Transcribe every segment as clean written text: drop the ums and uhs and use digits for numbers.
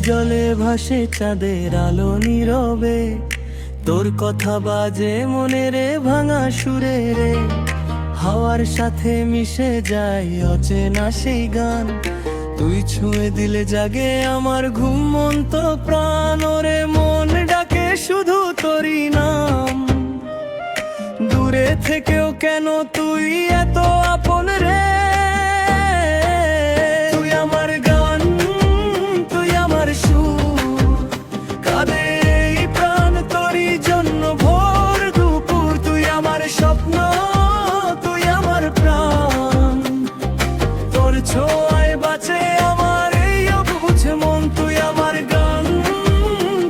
জলে ভাসে চাঁদের আলো নীরবে, তোর কথা বাজে মনে রে ভাঙা সুরে রে। হাওয়ার সাথে মিশে যায় অচেনা সেই গান, তুই ছুঁয়ে দিলে জাগে আমার ঘুমন্ত প্রাণ। ওরে মন ডাকে শুধু তোরই নাম, দূরে থেকেও কেন তুই এত আপন রে। তুই আমার গান, তুই আমার সুর, কাঁদে এই প্রাণ তোরই জন্য ভোর দুপুর। তুই আমার স্বপ্ন, তুই আমার প্রাণ, তোর ছোঁয়ায় বাঁচে আমার এই অবুঝ মন। তুই আমার গান,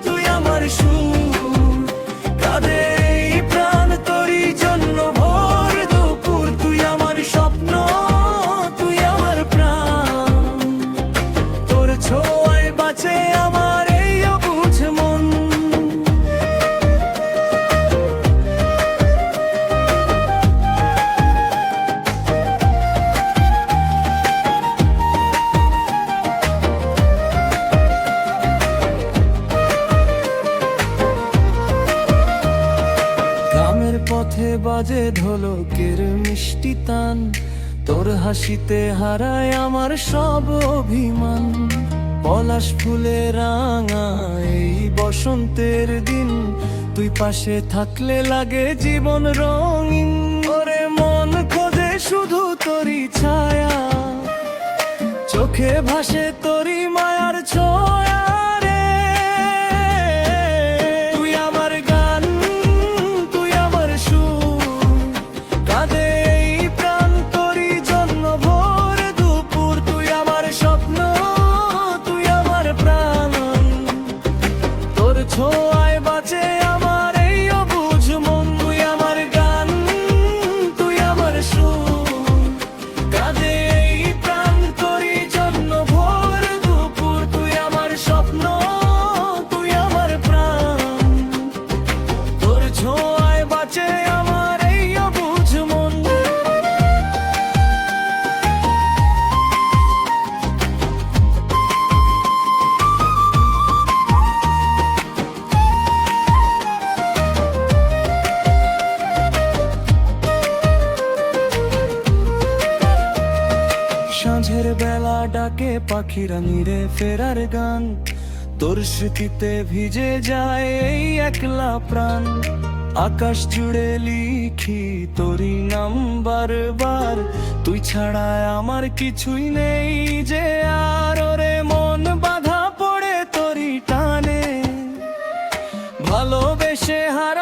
তুই আমার সুর, কাঁদে এই প্রাণ তোরই জন্য ভোর দুপুর। তুই আমার স্বপ্ন, তুই আমার প্রাণ, তোর ছোঁয়ায় বাঁচে আমার এই অবুঝ মন। গ্রামের পথে বাজে ঢোলকের মিষ্টি তান, তোর হাসিতে হারায় আমার সব অভিমান। পলাশ ফুলে রাঙা এই বসন্তের দিন, তুই পাশে থাকলে লাগে জীবন রঙিন। ওরে মন খোঁজে শুধু তোরই ছায়া, চোখে ভাসে তোরই মায়ার ছোঁয়া রে। তুই আমার গান, তুই আমার সুর, কাঁদে এই প্রাণ তোরই জন্য ভোর দুপুর। তুই আমার স্বপ্ন, তুই আমার প্রাণ, তোর ছোঁয়ায় বাঁচে আমার এই অবুঝ মন। তুই আমার গান, তুই আমার সুর, কাঁদে এই প্রাণ তোরই জন্য ভোর দুপুর। তুই আমার স্বপ্ন, তুই আমার প্রাণ, তোর ছোঁয়ায় বাঁচে আমার এই অবুঝ মন। সাঁঝের বেলা ডাকে পাখিরা নিরে ফেরার গান, তোর স্মৃতিতে ভিজে যায় এই একলা প্রাণ। আকাশ জুড়ে লিখি তোরই নাম বারবার, তুই ছাড়া আমার কিছুই নেই যে আর। ওরে মন বাধা পড়ে তোরই টানে, ভালোবেসে হারা